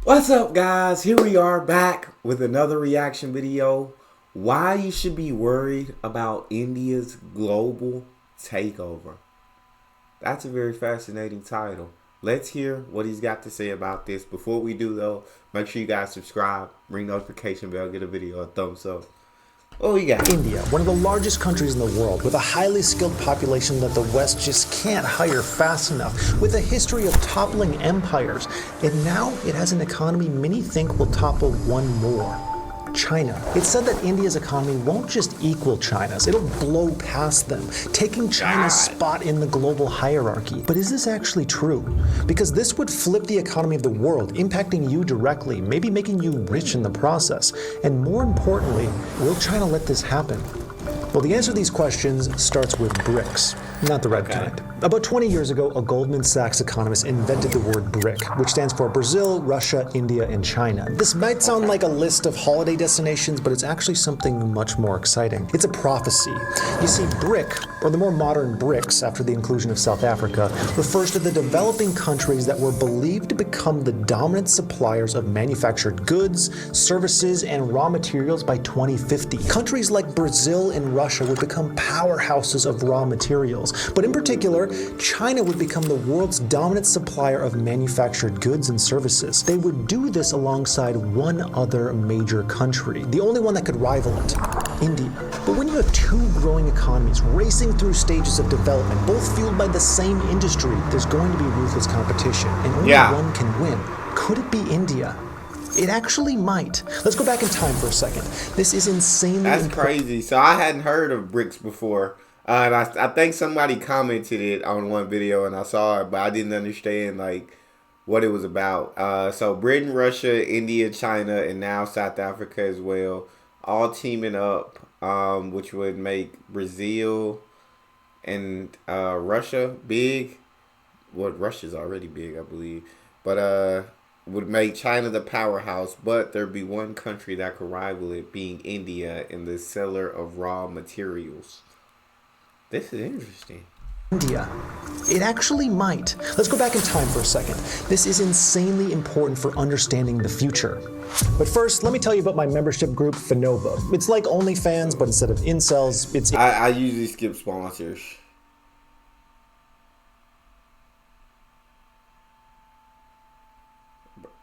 What's up, guys? Here we are back with another reaction video. Why you should be worried about India's global takeover. That's a very fascinating title. Let's hear what he's got to say about this. Before we do, though, make sure you guys subscribe, ring notification bell, get a video a thumbs up. Oh, we got India, one of the largest countries in the world, with a highly skilled population that the West just can't hire fast enough, with a history of toppling empires, and now it has an economy many think will topple one more. China. It's said that India's economy won't just equal China's, it'll blow past them, taking China's spot in the global hierarchy. But is this actually true? Because this would flip the economy of the world, impacting you directly, maybe making you rich in the process. And more importantly, will China let this happen? Well, the answer to these questions starts with BRICS, not the red kind. About 20 years ago, a Goldman Sachs economist invented the word BRIC, which stands for Brazil, Russia, India, and China. This might sound like a list of holiday destinations, but it's actually something much more exciting. It's a prophecy. You see, BRIC, or the more modern BRICS after the inclusion of South Africa, refers to the developing countries that were believed to become the dominant suppliers of manufactured goods, services, and raw materials by 2050. Countries like Brazil and Russia would become powerhouses of raw materials, but in particular, China would become the world's dominant supplier of manufactured goods and services. They would do this alongside one other major country, the only one that could rival it, India. But when you have two growing economies racing through stages of development, both fueled by the same industry, there's going to be ruthless competition, and only one can win. Could it be India? It actually might. Let's go back in time for a second. This is insanely That's crazy. So I hadn't heard of BRICS before. And I think somebody commented it on one video and I saw it, but I didn't understand like what it was about. So Britain, Russia, India, China, and now South Africa as well, all teaming up, which would make Brazil and Russia big. Well, Russia's already big, I believe, but would make China the powerhouse. But there'd be one country that could rival it, being India, in the seller of raw materials. This is interesting. India. It actually might. Let's go back in time for a second. This is insanely important for understanding the future. But first, let me tell you about my membership group, Fanova. It's like OnlyFans, but instead of incels, it's... I usually skip sponsors.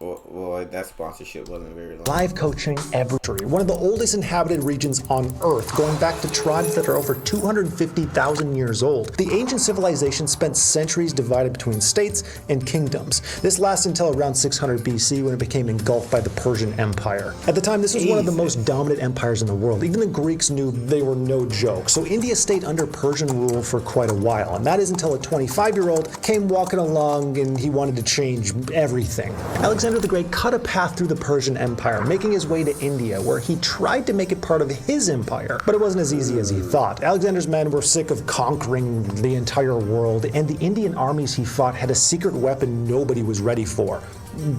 Well, that sponsorship wasn't very long. Live coaching every day. One of the oldest inhabited regions on Earth, going back to tribes that are over 250,000 years old. The ancient civilization spent centuries divided between states and kingdoms. This lasted until around 600 BC when it became engulfed by the Persian Empire. At the time, this was one of the most dominant empires in the world. Even the Greeks knew they were no joke. So India stayed under Persian rule for quite a while. And that is until a 25-year-old came walking along and he wanted to change everything. Alexander the Great cut a path through the Persian Empire, making his way to India, where he tried to make it part of his empire. But it wasn't as easy as he thought. Alexander's men were sick of conquering the entire world, and the Indian armies he fought had a secret weapon nobody was ready for.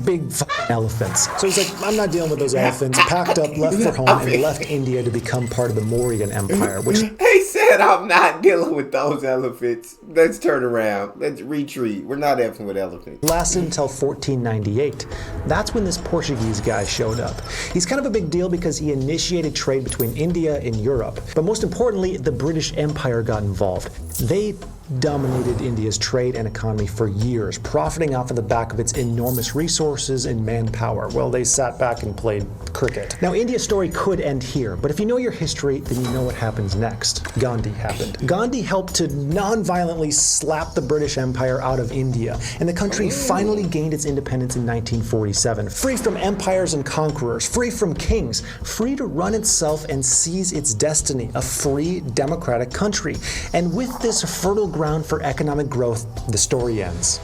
Big elephants. So he's like, I'm not dealing with those elephants. Packed up, left for home, and left India to become part of the Mauryan Empire, which... He said, I'm not dealing with those elephants. Let's turn around. Let's retreat. We're not effing with elephants. Lasted until 1498. That's when this Portuguese guy showed up. He's kind of a big deal because he initiated trade between India and Europe. But most importantly, the British Empire got involved. They dominated India's trade and economy for years, profiting off of the back of its enormous resources and manpower. Well, they sat back and played cricket. Now, India's story could end here, but if you know your history, then you know what happens next. Gandhi happened. Gandhi helped to non-violently slap the British Empire out of India, and the country finally gained its independence in 1947. Free from empires and conquerors, free from kings, free to run itself and seize its destiny, a free, democratic country. And with this fertile ground for economic growth, the story ends.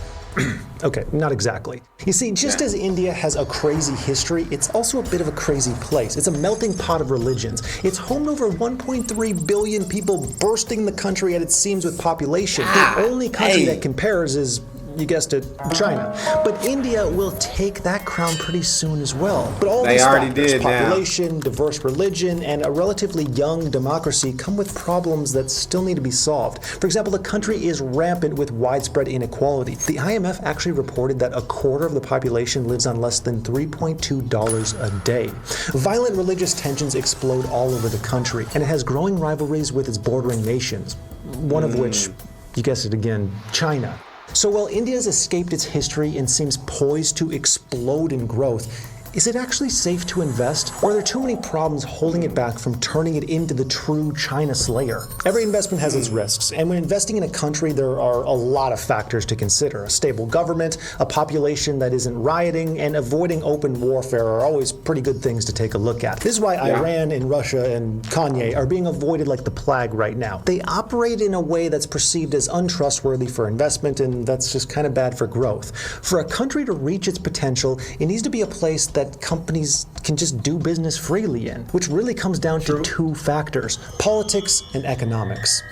Okay, not exactly. You see, just as India has a crazy history, it's also a bit of a crazy place. It's a melting pot of religions. It's home to over 1.3 billion people, bursting the country at its seams with population. The only country that compares is You guessed it, China. But India will take that crown pretty soon as well. But all They these already factors, did now. population, diverse religion, and a relatively young democracy come with problems that still need to be solved. For example, the country is rampant with widespread inequality. The IMF actually reported that a quarter of the population lives on less than $3.2 a day. Violent religious tensions explode all over the country, and it has growing rivalries with its bordering nations, one of which, you guessed it again, China. So while India has escaped its history and seems poised to explode in growth, is it actually safe to invest? Or are there too many problems holding it back from turning it into the true China slayer? Every investment has its risks, and when investing in a country, there are a lot of factors to consider. A stable government, a population that isn't rioting, and avoiding open warfare are always pretty good things to take a look at. This is why Iran and Russia and Kanye are being avoided like the plague right now. They operate in a way that's perceived as untrustworthy for investment, and that's just kind of bad for growth. For a country to reach its potential, it needs to be a place that companies can just do business freely in, which really comes down to two factors: politics and economics.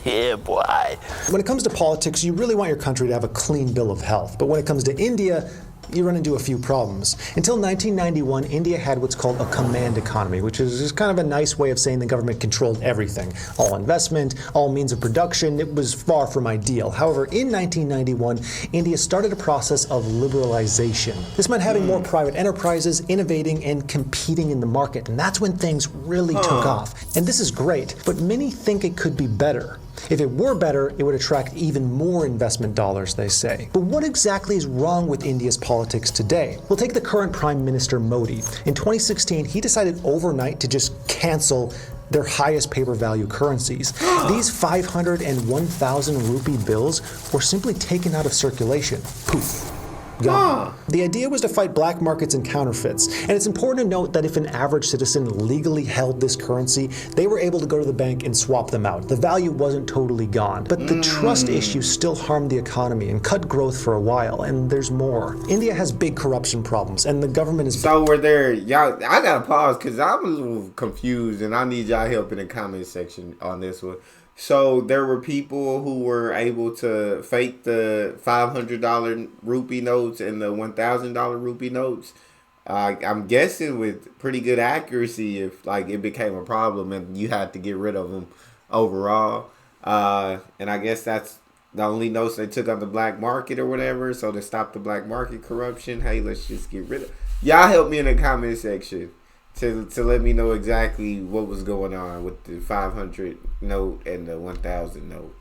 Yeah, boy. When it comes to politics, you really want your country to have a clean bill of health. But when it comes to India, you run into a few problems. Until 1991, India had what's called a command economy, which is just kind of a nice way of saying the government controlled everything. All investment, all means of production. It was far from ideal. However, in 1991, India started a process of liberalization. This meant having more private enterprises, innovating and competing in the market. And that's when things really took off. And this is great, but many think it could be better. If it were better, it would attract even more investment dollars, they say. But what exactly is wrong with India's politics today? Well, take the current Prime Minister Modi. In 2016, he decided overnight to just cancel their highest paper value currencies. These 500 and 1,000 rupee bills were simply taken out of circulation. Poof. Gone. The idea was to fight black markets and counterfeits. And it's important to note that if an average citizen legally held this currency, they were able to go to the bank and swap them out. The value wasn't totally gone. But the trust issues still harmed the economy and cut growth for a while. And there's more. India has big corruption problems, and the government is... So were there, y'all, I gotta pause because I was a little confused and I need y'all help in the comment section on this one. So there were people who were able to fake the $500 rupee notes and the $1,000 rupee notes. I'm guessing with pretty good accuracy if like it became a problem and you had to get rid of them overall. And I guess that's the only notes they took on the black market or whatever. So to stop the black market corruption, hey, let's just get rid of. Y'all help me in the comment section to let me know exactly what was going on with the 500 note and the 1,000 note.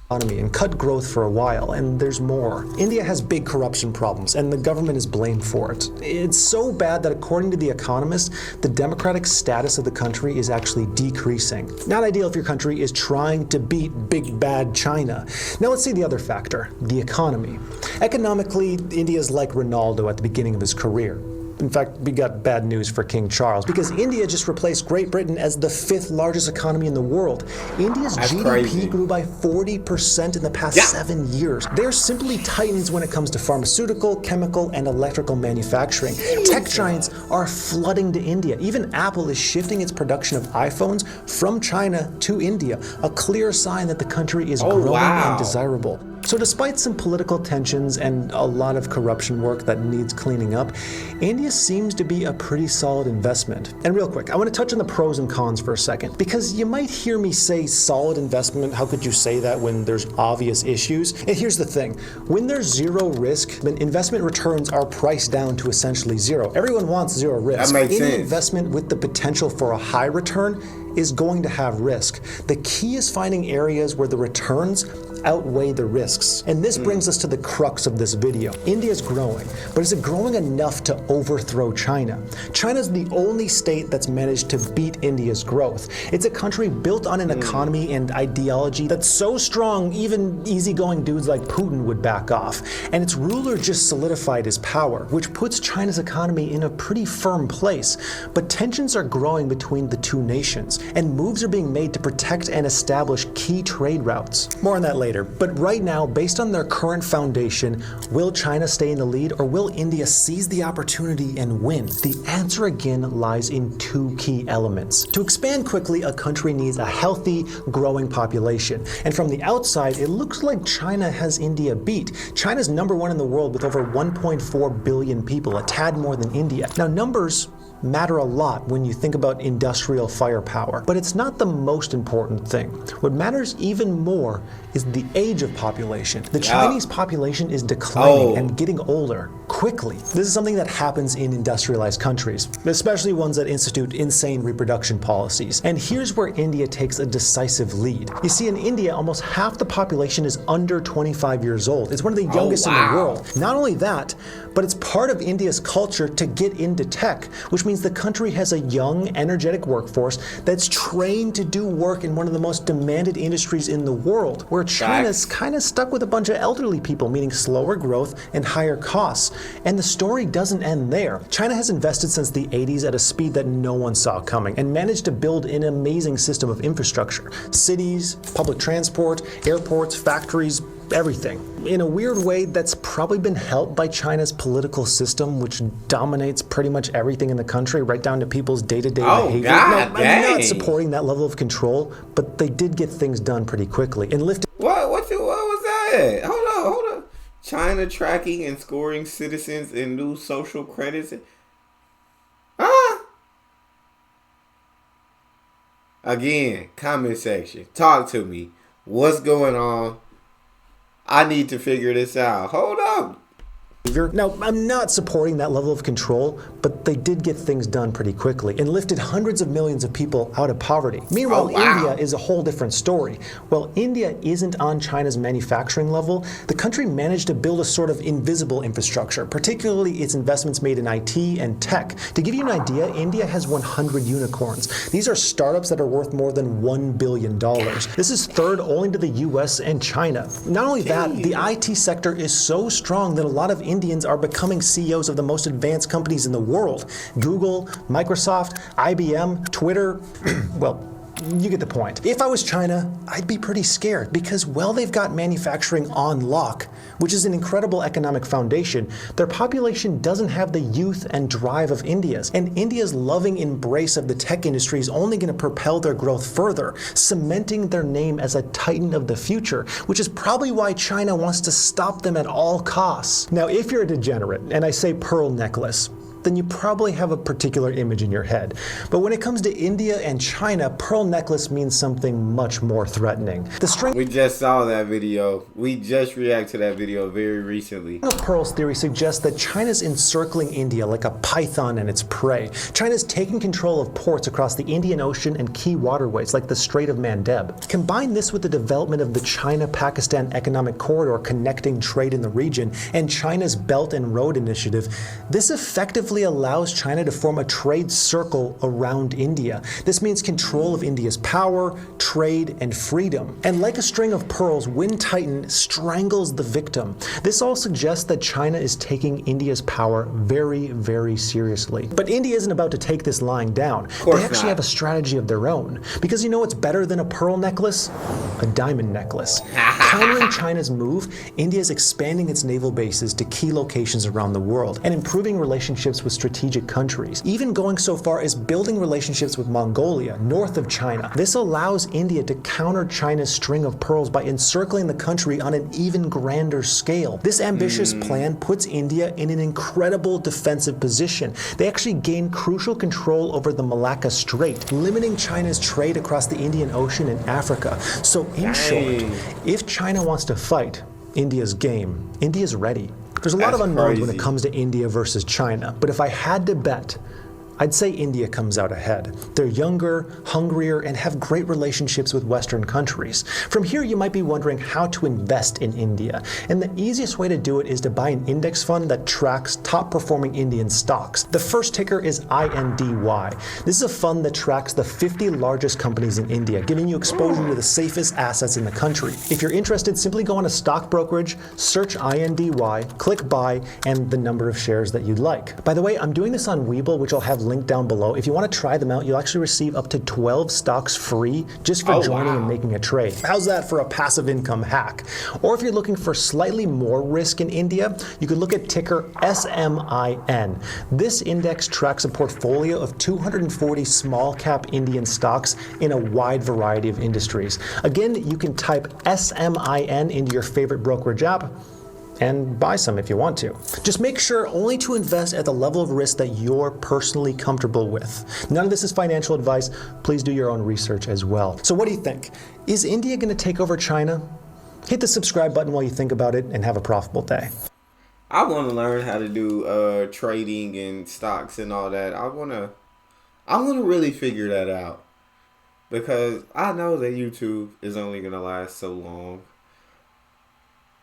And cut growth for a while, and there's more. India has big corruption problems, and the government is blamed for it. It's so bad that according to The Economist, the democratic status of the country is actually decreasing. Not ideal if your country is trying to beat big bad China. Now let's see the other factor, the economy. Economically, India is like Ronaldo at the beginning of his career. In fact, we got bad news for King Charles because India just replaced Great Britain as the 5th largest economy in the world. India's GDP crazy. grew by 40% in the past 7 years. They're simply titans when it comes to pharmaceutical, chemical, and electrical manufacturing. Tech giants are flooding to India. Even Apple is shifting its production of iPhones from China to India, a clear sign that the country is growing and desirable. So despite some political tensions and a lot of corruption work that needs cleaning up, India seems to be a pretty solid investment. And real quick, I want to touch on the pros and cons for a second, because you might hear me say solid investment. How could you say that when there's obvious issues? And here's the thing. When there's zero risk, then investment returns are priced down to essentially zero. Everyone wants zero risk. That makes sense. Any investment with the potential for a high return is going to have risk. The key is finding areas where the returns outweigh the risks. And this brings us to the crux of this video. India's growing, but is it growing enough to overthrow China? China's the only state that's managed to beat India's growth. It's a country built on an economy and ideology that's so strong, even easygoing dudes like Putin would back off. And its ruler just solidified his power, which puts China's economy in a pretty firm place. But tensions are growing between the two nations, and moves are being made to protect and establish key trade routes. More on that later. later, but right now, based on their current foundation, will China stay in the lead or will India seize the opportunity and win? The answer again lies in two key elements. To expand quickly, a country needs a healthy, growing population. And from the outside, it looks like China has India beat. China's #1 in the world with over 1.4 billion people, a tad more than India. Now, numbers matter a lot when you think about industrial firepower, but it's not the most important thing. What matters even more is the age of population. The Chinese population is declining and getting older quickly. This is something that happens in industrialized countries, especially ones that institute insane reproduction policies. And here's where India takes a decisive lead. You see, in India, almost half the population is under 25 years old. It's one of the youngest in the world. Not only that, but it's part of India's culture to get into tech, which means the country has a young, energetic workforce that's trained to do work in one of the most demanded industries in the world, where China's kind of stuck with a bunch of elderly people, meaning slower growth and higher costs. And the story doesn't end there. China has invested since the 80s at a speed that no one saw coming and managed to build an amazing system of infrastructure. Cities, public transport, airports, factories, everything. In a weird way, that's probably been helped by China's political system, which dominates pretty much everything in the country, right down to people's day-to-day behavior. Now, I'm not supporting that level of control, but they did get things done pretty quickly and lifted. What was that? Hold on. China tracking and scoring citizens in new social credits. Huh? Again, comment section. Talk to me. What's going on? I need to figure this out. Hold up. Now, I'm not supporting that level of control, but they did get things done pretty quickly and lifted hundreds of millions of people out of poverty. Meanwhile, India is a whole different story. While India isn't on China's manufacturing level, the country managed to build a sort of invisible infrastructure, particularly its investments made in IT and tech. To give you an idea, India has 100 unicorns. These are startups that are worth more than $1 billion. This is third only to the US and China. Not only that, the IT sector is so strong that a lot of Indians are becoming CEOs of the most advanced companies in the world. Google, Microsoft, IBM, Twitter, well, you get the point. If I was China, I'd be pretty scared because, well, they've got manufacturing on lock, which is an incredible economic foundation. Their population doesn't have the youth and drive of India's, and India's loving embrace of the tech industry is only going to propel their growth further, cementing their name as a titan of the future, which is probably why China wants to stop them at all costs. Now, if you're a degenerate, and I say pearl necklace, then you probably have a particular image in your head. But when it comes to India and China, pearl necklace means something much more threatening. The string We just saw that video. We just reacted to that video very recently. of pearls theory suggests that China's encircling India like a python and its prey. China's taking control of ports across the Indian Ocean and key waterways like the Strait of Mandeb. Combine this with the development of the China-Pakistan Economic Corridor connecting trade in the region and China's Belt and Road Initiative, this effectively allows China to form a trade circle around India. This means control of India's power, trade, and freedom. And like a string of pearls, Wind Titan strangles the victim. This all suggests that China is taking India's power very, very seriously. But India isn't about to take this lying down. They actually have a strategy of their own. Because you know what's better than a pearl necklace? A diamond necklace. Countering China's move, India is expanding its naval bases to key locations around the world and improving relationships with strategic countries, even going so far as building relationships with Mongolia, north of China. This allows India to counter China's string of pearls by encircling the country on an even grander scale. This ambitious plan puts India in an incredible defensive position. They actually gain crucial control over the Malacca Strait, limiting China's trade across the Indian Ocean and Africa. So in short, if China wants to fight, India's game. India's ready. There's a lot of unknowns when it comes to India versus China, but if I had to bet, I'd say India comes out ahead. They're younger, hungrier, and have great relationships with Western countries. From here, you might be wondering how to invest in India. And the easiest way to do it is to buy an index fund that tracks top-performing Indian stocks. The first ticker is INDY. This is a fund that tracks the 50 largest companies in India, giving you exposure to the safest assets in the country. If you're interested, simply go on a stock brokerage, search INDY, click buy, and the number of shares that you'd like. By the way, I'm doing this on Webull, which I'll have linked down below. If you want to try them out, you'll actually receive up to 12 stocks free just for joining and making a trade. How's that for a passive income hack? Or if you're looking for slightly more risk in India, you could look at ticker SMIN. This index tracks a portfolio of 240 small cap Indian stocks in a wide variety of industries. Again, you can type SMIN into your favorite brokerage app and buy some if you want to. Just make sure only to invest at the level of risk that you're personally comfortable with. None of this is financial advice. Please do your own research as well. So what do you think? Is India going to take over China? Hit the subscribe button while you think about it and have a profitable day. I want to learn how to do trading and stocks and all that. I want to really figure that out, because I know that YouTube is only going to last so long.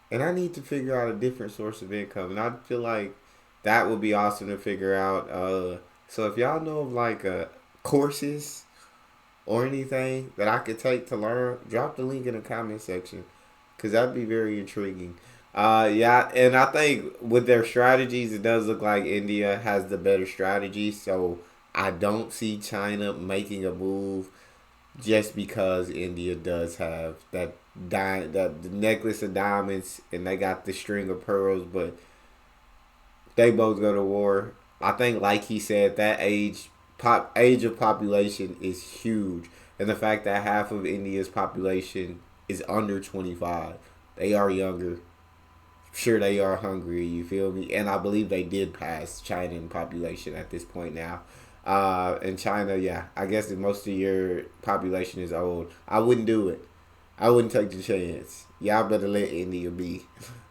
And I need to figure out a different source of income. And I feel like that would be awesome to figure out. So if y'all know of like courses or anything that I could take to learn, drop the link in the comment section, because that'd be very intriguing. Yeah, and I think with their strategies, it does look like India has the better strategy. So I don't see China making a move just because India does have that the necklace of diamonds and they got the string of pearls, but they both go to war. I think, like he said, that age of population is huge, and the fact that half of India's population is under 25, they are younger. Sure, they are hungry. You feel me? And I believe they did pass China in population at this point now. In China, yeah, I guess that most of your population is old. I wouldn't do it. I wouldn't take the chance. Y'all better let India be.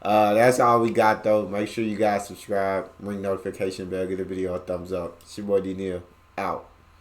That's all we got, though. Make sure you guys subscribe, ring notification bell, give the video a thumbs up. It's your boy Neal, out.